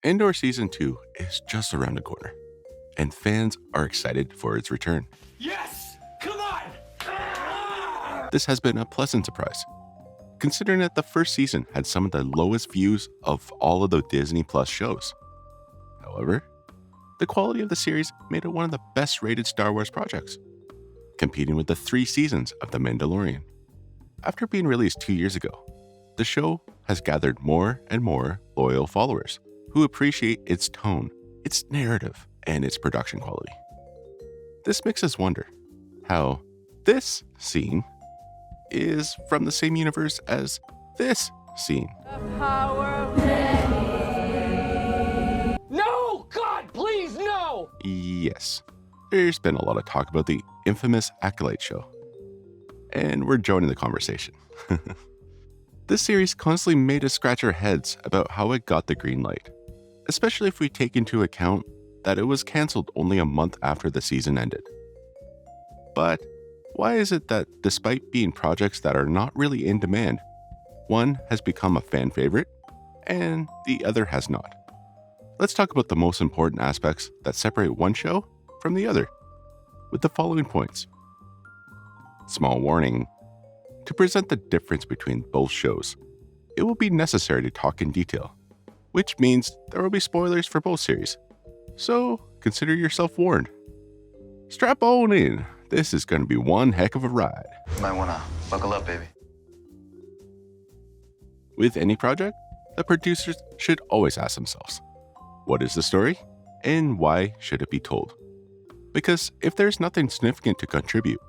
Andor Season 2 is just around the corner, and fans are excited for its return. Yes! Come on! Ah! This has been a pleasant surprise, considering that the first season had some of the lowest views of all of the Disney Plus shows. However, the quality of the series made it one of the best rated Star Wars projects, competing with the 3 seasons of The Mandalorian. After being released 2 years ago, the show has gathered more and more loyal followers who appreciate its tone, its narrative, and its production quality. This makes us wonder how this scene is from the same universe as this scene. No! God, please, no! Yes, there's been a lot of talk about the infamous Acolyte show, and we're joining the conversation. This series constantly made us scratch our heads about how it got the green light, especially if we take into account that it was cancelled only a month after the season ended. But why is it that despite being projects that are not really in demand, one has become a fan favorite and the other has not? Let's talk about the most important aspects that separate one show from the other, with the following points. Small warning: to present the difference between both shows, it will be necessary to talk in detail, which means there will be spoilers for both series. So consider yourself warned. Strap on in. This is going to be one heck of a ride. You might want to buckle up, baby. With any project, the producers should always ask themselves, what is the story and why should it be told? Because if there's nothing significant to contribute,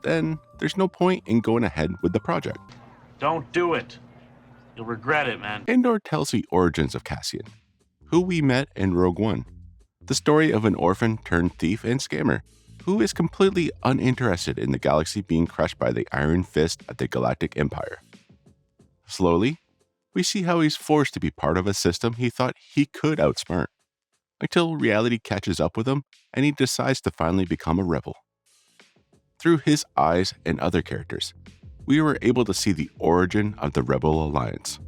then there's no point in going ahead with the project. Don't do it. You'll regret it, man. Andor tells the origins of Cassian, who we met in Rogue One, the story of an orphan turned thief and scammer who is completely uninterested in the galaxy being crushed by the iron fist of the Galactic Empire. Slowly, we see how he's forced to be part of a system he thought he could outsmart, until reality catches up with him and he decides to finally become a rebel. Through his eyes and other characters, we were able to see the origin of the Rebel Alliance,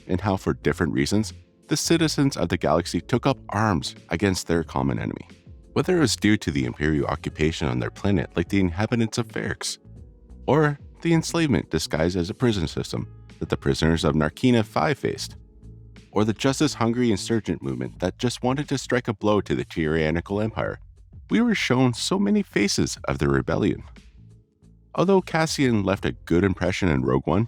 and how for different reasons, the citizens of the galaxy took up arms against their common enemy. Whether it was due to the Imperial occupation on their planet like the inhabitants of Ferrix, or the enslavement disguised as a prison system that the prisoners of Narkina 5 faced, or the justice-hungry insurgent movement that just wanted to strike a blow to the tyrannical empire, we were shown so many faces of the rebellion. Although Cassian left a good impression in Rogue One,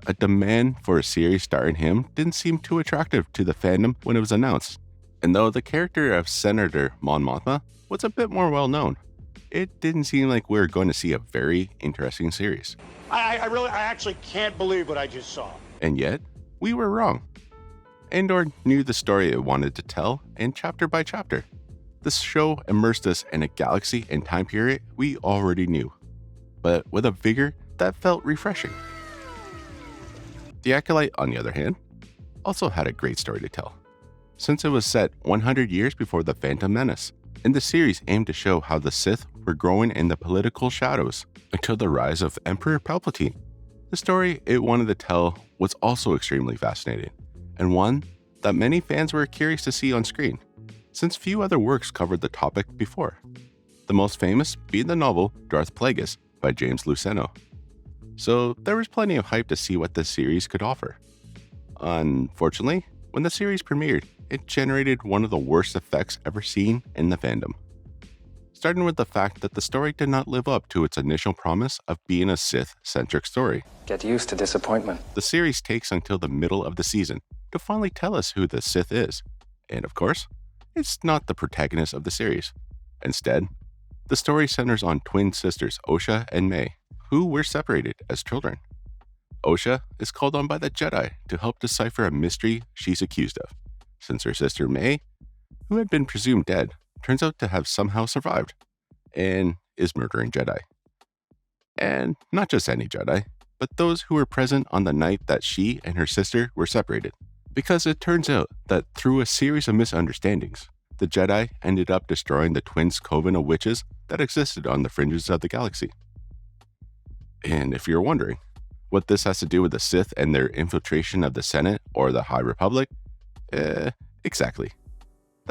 a demand for a series starring him didn't seem too attractive to the fandom when it was announced. And though the character of Senator Mon Mothma was a bit more well known, it didn't seem like we were going to see a very interesting series. I actually can't believe what I just saw. And yet, we were wrong. Andor knew the story it wanted to tell, and chapter by chapter, this show immersed us in a galaxy and time period we already knew, but with a vigor that felt refreshing. The Acolyte, on the other hand, also had a great story to tell, since it was set 100 years before the Phantom Menace, and the series aimed to show how the Sith were growing in the political shadows until the rise of Emperor Palpatine. The story it wanted to tell was also extremely fascinating, and one that many fans were curious to see on screen, since few other works covered the topic before, the most famous being the novel Darth Plagueis by James Luceno. So there was plenty of hype to see what this series could offer. Unfortunately, when the series premiered, it generated one of the worst effects ever seen in the fandom. Starting with the fact that the story did not live up to its initial promise of being a Sith-centric story. Get used to disappointment. The series takes until the middle of the season to finally tell us who the Sith is, and of course, it's not the protagonist of the series. Instead, the story centers on twin sisters Osha and May, who were separated as children. Osha is called on by the Jedi to help decipher a mystery she's accused of, since her sister May, who had been presumed dead, turns out to have somehow survived, and is murdering Jedi. And not just any Jedi, but those who were present on the night that she and her sister were separated. Because it turns out that through a series of misunderstandings, the Jedi ended up destroying the twins' coven of witches that existed on the fringes of the galaxy. And if you're wondering what this has to do with the Sith and their infiltration of the Senate or the High Republic, exactly.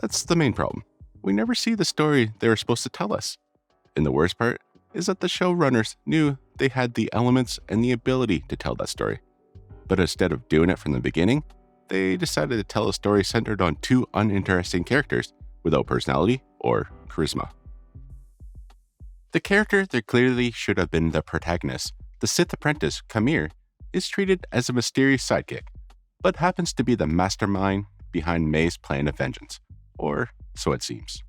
That's the main problem. We never see the story they were supposed to tell us. And the worst part is that the showrunners knew they had the elements and the ability to tell that story. But instead of doing it from the beginning, they decided to tell a story centered on two uninteresting characters without personality or charisma. The character that clearly should have been the protagonist, the Sith apprentice Kamir, is treated as a mysterious sidekick, but happens to be the mastermind behind May's plan of vengeance, or so it seems.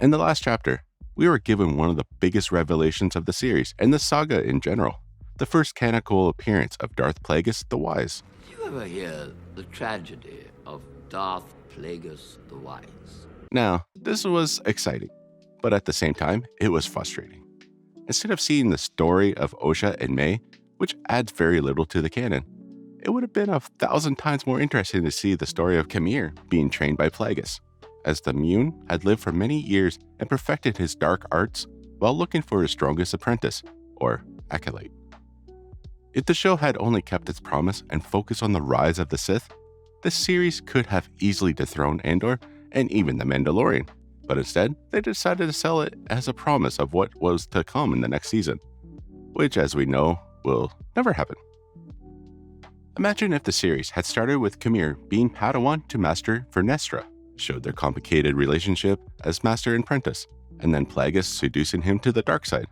In the last chapter, we were given one of the biggest revelations of the series and the saga in general, the first canonical appearance of Darth Plagueis the Wise. Did you ever hear the tragedy of Darth Plagueis the Wise? Now, this was exciting, but at the same time, it was frustrating. Instead of seeing the story of Osha and May, which adds very little to the canon, it would have been 1,000 times more interesting to see the story of Kamir being trained by Plagueis, as the Mune had lived for many years and perfected his dark arts while looking for his strongest apprentice, or acolyte. If the show had only kept its promise and focused on the rise of the Sith, this series could have easily dethroned Andor and even The Mandalorian, but instead, they decided to sell it as a promise of what was to come in the next season, which, as we know, will never happen. Imagine if the series had started with Kamir being Padawan to Master Vernestra, showed their complicated relationship as master and apprentice, and then Plagueis seducing him to the dark side.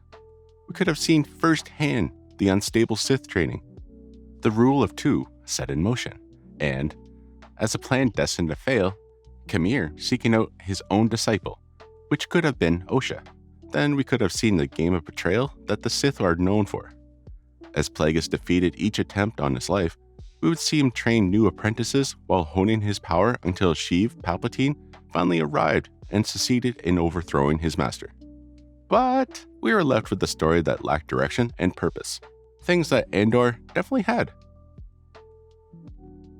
We could have seen firsthand the unstable Sith training, the rule of two set in motion, and, as a plan destined to fail, Kamir seeking out his own disciple, which could have been Osha. Then we could have seen the game of betrayal that the Sith are known for. As Plagueis defeated each attempt on his life, we would see him train new apprentices while honing his power until Sheev Palpatine finally arrived and succeeded in overthrowing his master. But we were left with a story that lacked direction and purpose, things that Andor definitely had.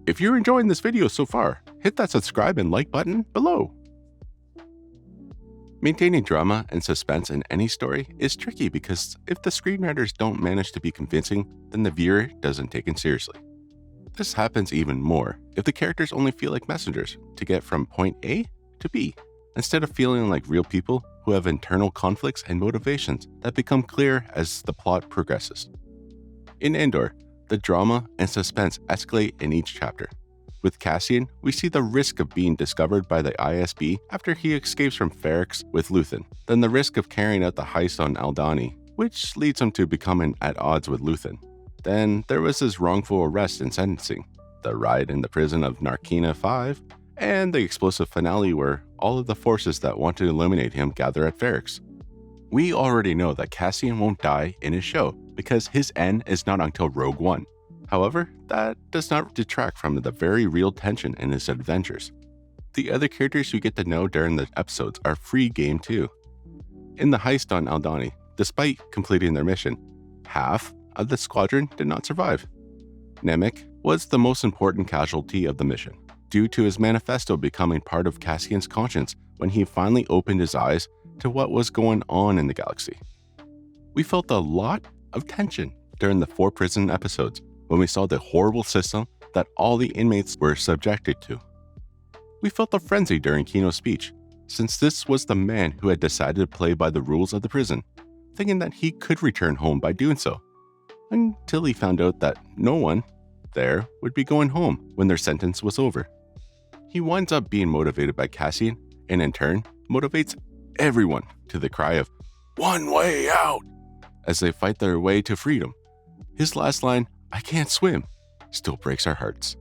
If you're enjoying this video so far, hit that subscribe and like button below. Maintaining drama and suspense in any story is tricky because if the screenwriters don't manage to be convincing, then the viewer doesn't take it seriously. This happens even more if the characters only feel like messengers to get from point A to B, instead of feeling like real people who have internal conflicts and motivations that become clear as the plot progresses. In Andor, the drama and suspense escalate in each chapter. With Cassian, we see the risk of being discovered by the ISB after he escapes from Ferrix with Luthen, then the risk of carrying out the heist on Aldhani, which leads him to becoming at odds with Luthen. Then there was his wrongful arrest and sentencing, the ride in the prison of Narkina 5, and the explosive finale where all of the forces that want to eliminate him gather at Ferrix. We already know that Cassian won't die in his show because his end is not until Rogue One. However, that does not detract from the very real tension in his adventures. The other characters you get to know during the episodes are free game too. In the heist on Aldhani, despite completing their mission, half of the squadron did not survive. Nemik was the most important casualty of the mission, due to his manifesto becoming part of Cassian's conscience when he finally opened his eyes to what was going on in the galaxy. We felt a lot of tension during the 4 prison episodes when we saw the horrible system that all the inmates were subjected to. We felt a frenzy during Kino's speech, since this was the man who had decided to play by the rules of the prison, thinking that he could return home by doing so, until he found out that no one there would be going home when their sentence was over. He winds up being motivated by Cassian, and in turn, motivates everyone to the cry of, "One way out!" as they fight their way to freedom. His last line, "I can't swim," still breaks our hearts.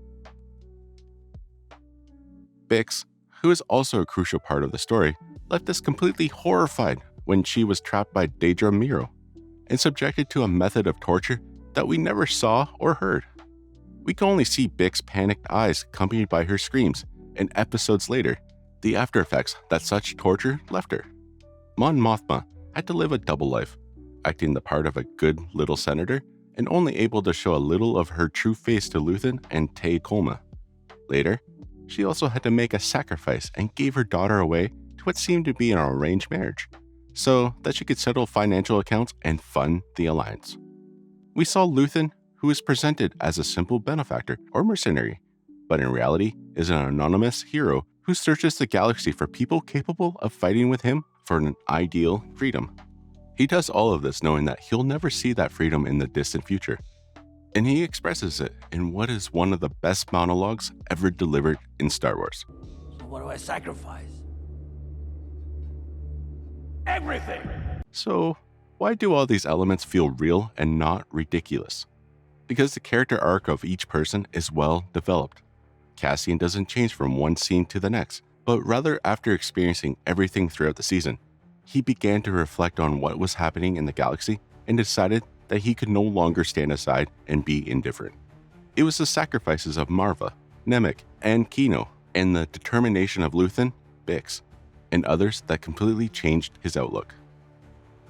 Bix, who is also a crucial part of the story, left us completely horrified when she was trapped by Daedra Miro and subjected to a method of torture that we never saw or heard. We can only see Bix's panicked eyes accompanied by her screams, and episodes later, the after effects that such torture left her. Mon Mothma had to live a double life, acting the part of a good little senator and only able to show a little of her true face to Luthen and Tay Kolma. Later, she also had to make a sacrifice and gave her daughter away to what seemed to be an arranged marriage, so that she could settle financial accounts and fund the alliance. We saw Luthen, who is presented as a simple benefactor or mercenary, but in reality is an anonymous hero who searches the galaxy for people capable of fighting with him for an ideal freedom. He does all of this knowing that he'll never see that freedom in the distant future. And he expresses it in what is one of the best monologues ever delivered in Star Wars. So what do I sacrifice? Everything! So, why do all these elements feel real and not ridiculous? Because the character arc of each person is well developed. Cassian doesn't change from one scene to the next, but rather after experiencing everything throughout the season, he began to reflect on what was happening in the galaxy and decided that he could no longer stand aside and be indifferent. It was the sacrifices of Marva, Nemec, and Kino, and the determination of Luthen, Bix, and others that completely changed his outlook.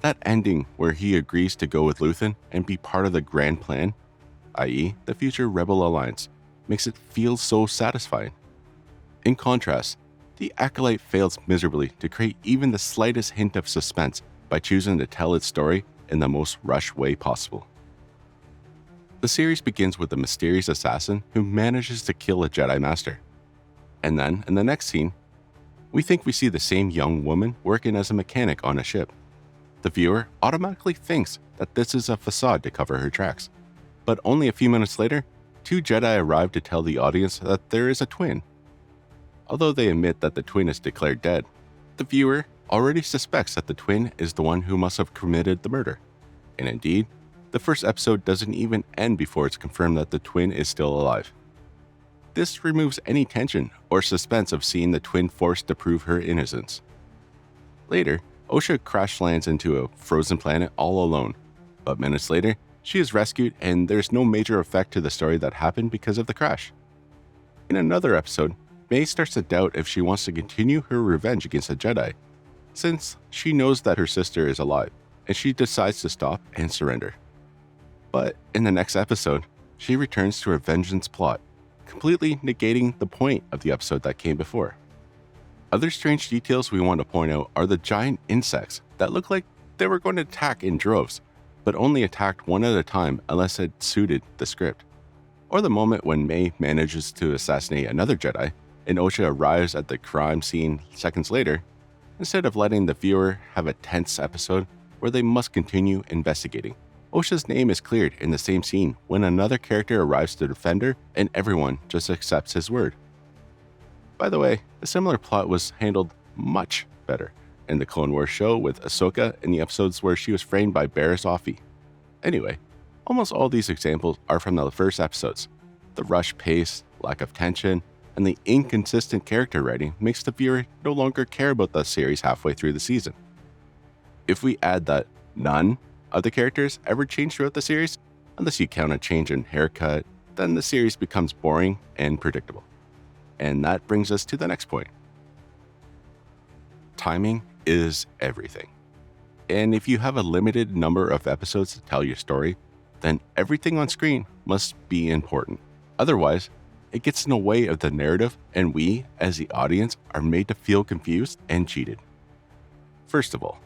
That ending where he agrees to go with Luthen and be part of the grand plan, i.e. the future Rebel Alliance, makes it feel so satisfying. In contrast, the Acolyte fails miserably to create even the slightest hint of suspense by choosing to tell its story in the most rushed way possible. The series begins with a mysterious assassin who manages to kill a Jedi Master. And then, in the next scene, we think we see the same young woman working as a mechanic on a ship. The viewer automatically thinks that this is a facade to cover her tracks. But only a few minutes later, 2 Jedi arrive to tell the audience that there is a twin. Although they admit that the twin is declared dead, the viewer already suspects that the twin is the one who must have committed the murder. And indeed, the first episode doesn't even end before it's confirmed that the twin is still alive. This removes any tension or suspense of seeing the twin forced to prove her innocence. Later, Osha crash lands into a frozen planet all alone, but minutes later, she is rescued and there's no major effect to the story that happened because of the crash. In another episode, May starts to doubt if she wants to continue her revenge against the Jedi, since she knows that her sister is alive, and she decides to stop and surrender. But in the next episode, she returns to her vengeance plot, completely negating the point of the episode that came before. Other strange details we want to point out are the giant insects that look like they were going to attack in droves, but only attacked one at a time unless it suited the script. Or the moment when May manages to assassinate another Jedi, and Osha arrives at the crime scene seconds later, instead of letting the viewer have a tense episode where they must continue investigating. Osha's name is cleared in the same scene when another character arrives to defend her and everyone just accepts his word. By the way, a similar plot was handled much better in the Clone Wars show with Ahsoka in the episodes where she was framed by Barriss Offee. Anyway, almost all these examples are from the first episodes. The rush pace, lack of tension, and the inconsistent character writing makes the viewer no longer care about the series halfway through the season. If we add that none of the characters ever change throughout the series, unless you count a change in haircut, then the series becomes boring and predictable. And that brings us to the next point. Timing is everything. And if you have a limited number of episodes to tell your story, then everything on screen must be important. Otherwise, it gets in the way of the narrative, and we, as the audience, are made to feel confused and cheated. First of all,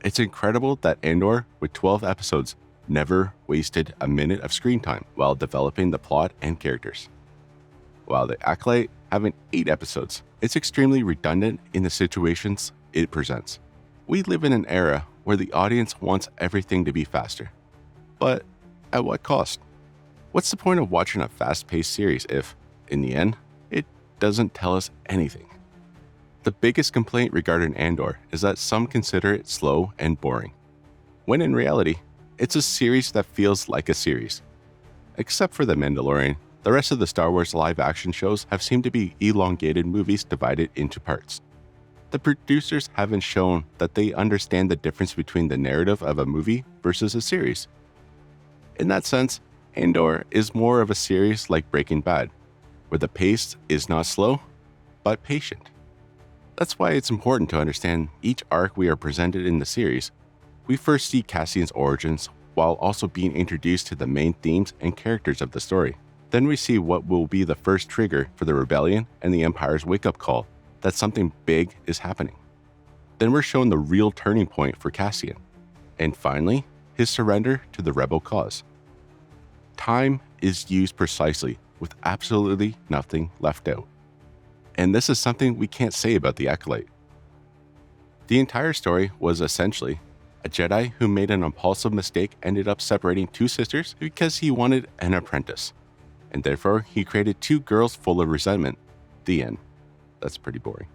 it's incredible that Andor, with 12 episodes, never wasted a minute of screen time while developing the plot and characters. While The Acolyte having 8 episodes, it's extremely redundant in the situations it presents. We live in an era where the audience wants everything to be faster. But at what cost? What's the point of watching a fast-paced series if, in the end, it doesn't tell us anything? The biggest complaint regarding Andor is that some consider it slow and boring, when in reality, it's a series that feels like a series. Except for The Mandalorian, the rest of the Star Wars live-action shows have seemed to be elongated movies divided into parts. The producers haven't shown that they understand the difference between the narrative of a movie versus a series. In that sense, Andor is more of a series like Breaking Bad, where the pace is not slow, but patient. That's why it's important to understand each arc we are presented in the series. We first see Cassian's origins while also being introduced to the main themes and characters of the story. Then we see what will be the first trigger for the rebellion and the Empire's wake-up call that something big is happening. Then we're shown the real turning point for Cassian, and finally, his surrender to the rebel cause. Time is used precisely, with absolutely nothing left out. And this is something we can't say about The Acolyte. The entire story was essentially a Jedi who made an impulsive mistake ended up separating two sisters because he wanted an apprentice, and therefore he created two girls full of resentment. The end. That's pretty boring.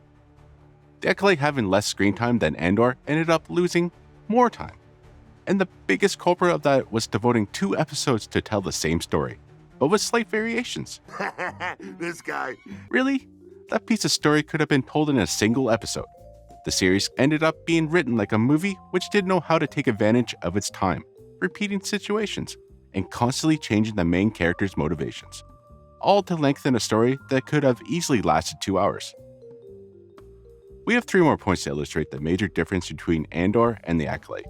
The Acolyte, having less screen time than Andor, ended up losing more time. And the biggest culprit of that was devoting 2 episodes to tell the same story, but with slight variations. This guy. Really? That piece of story could have been told in a single episode. The series ended up being written like a movie which didn't know how to take advantage of its time, repeating situations, and constantly changing the main character's motivations, all to lengthen a story that could have easily lasted 2 hours. We have 3 more points to illustrate the major difference between Andor and The Acolyte,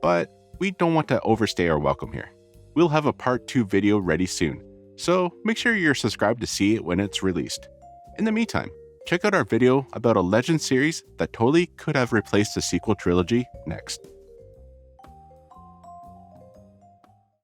but we don't want to overstay our welcome here. We'll have a part 2 video ready soon, so make sure you're subscribed to see it when it's released. In the meantime, check out our video about a Legend series that totally could have replaced the sequel trilogy next.